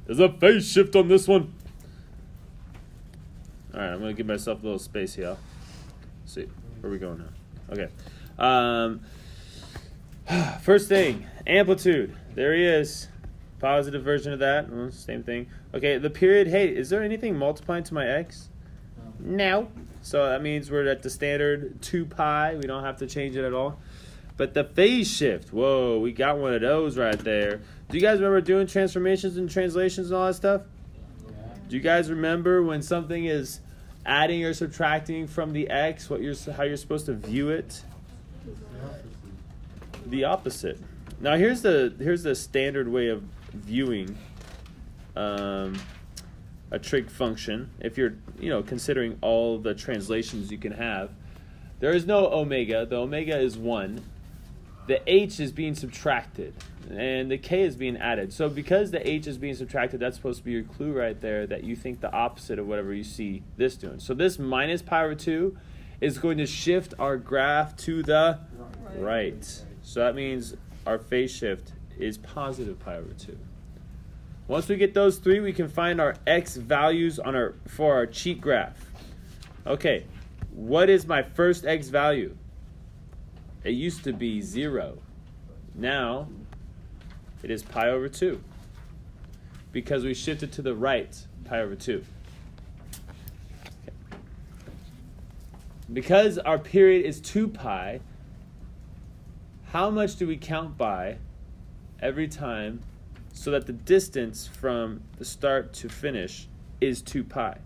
There's a phase shift on this one. All right, I'm going to give myself a little space here. Let's see, where are we going now? Okay. First thing, amplitude. There he is. Positive version of that. Well, same thing. Okay, the period. Hey, is there anything multiplying to my x? No. So that means we're at the standard 2 pi. We don't have to change it at all. But the phase shift. Whoa, we got one of those right there. Do you guys remember doing transformations and translations and all that stuff? Yeah. Do you guys remember when something is adding or subtracting from the x, how you're supposed to view it? The opposite. Now here's the standard way of viewing a trig function. If you're considering all the translations you can have, there is no omega. The omega is 1. The h is being subtracted, and the k is being added. So because the h is being subtracted, that's supposed to be your clue right there that you think the opposite of whatever you see this doing. So this minus pi over 2 is going to shift our graph to the right. So that means our phase shift is positive pi over 2. Once we get those 3, we can find our x values for our cheat graph. Okay, what is my first x value? It used to be 0. Now, it is pi over 2. Because we shifted to the right, pi over 2. Okay. Because our period is 2 pi, how much do we count by every time so that the distance from the start to finish is 2 pi?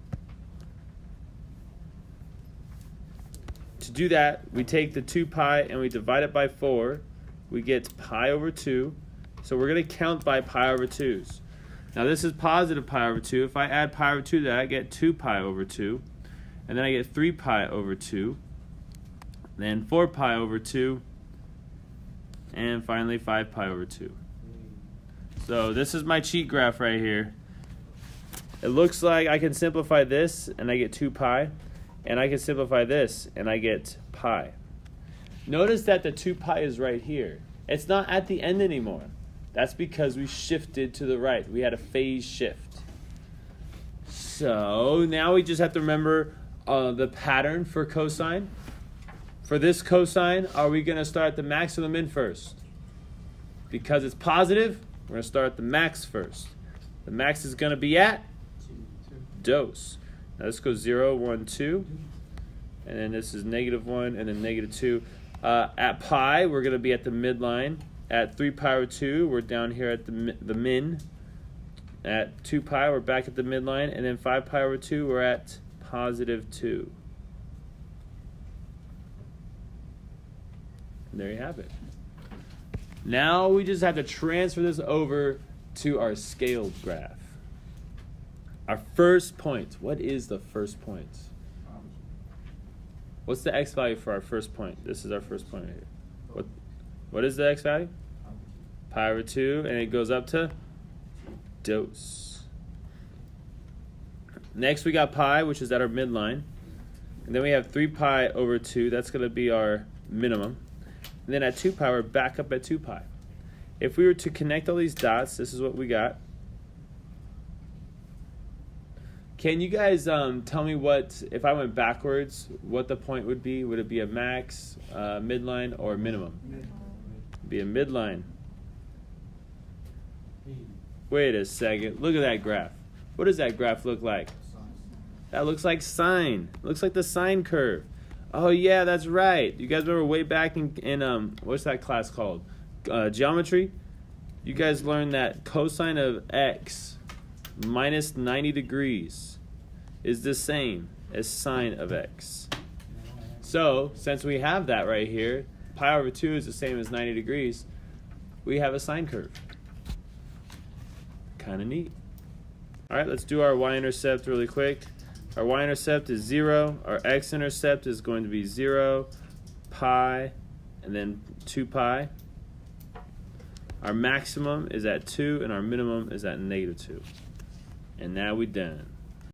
To do that, we take the 2 pi and we divide it by 4. We get pi over 2. So we're going to count by pi over 2's. Now this is positive pi over 2. If I add pi over 2 to that, I get 2 pi over 2. And then I get 3 pi over 2. Then 4 pi over 2. And finally 5 pi over 2. So this is my cheat graph right here. It looks like I can simplify this and I get 2 pi. And I can simplify this, and I get pi. Notice that the 2 pi is right here. It's not at the end anymore. That's because we shifted to the right. We had a phase shift. So now we just have to remember the pattern for cosine. For this cosine, are we going to start at the max or the min first? Because it's positive, we're going to start at the max first. The max is going to be at dose. Now this goes 0, 1, 2, and then this is -1, and then -2. At pi, we're going to be at the midline. At 3 pi over 2, we're down here at the min. At 2 pi, we're back at the midline, and then 5 pi over 2, we're at +2. And there you have it. Now we just have to transfer this over to our scaled graph. Our first point. What is the first point? What's the x value for our first point? This is our first point right here. What is the x value? Pi over 2, and it goes up to dose. Next we got pi, which is at our midline. And then we have 3 pi over 2. That's going to be our minimum. And then at 2 pi, we're back up at 2 pi. If we were to connect all these dots, this is what we got. Can you guys tell me what, if I went backwards, what the point would be? Would it be a max, midline, or minimum? It'd be a midline. Wait a second. Look at that graph. What does that graph look like? That looks like sine. It looks like the sine curve. Oh, yeah, that's right. You guys remember way back in what's that class called? Geometry? You guys learned that cosine of x minus 90 degrees is the same as sine of x. So, since we have that right here, pi over 2 is the same as 90 degrees, we have a sine curve. Kind of neat. All right, let's do our y-intercept really quick. Our y-intercept is 0. Our x-intercept is going to be 0, pi, and then 2 pi. Our maximum is at 2, and our minimum is at -2. And now we're done.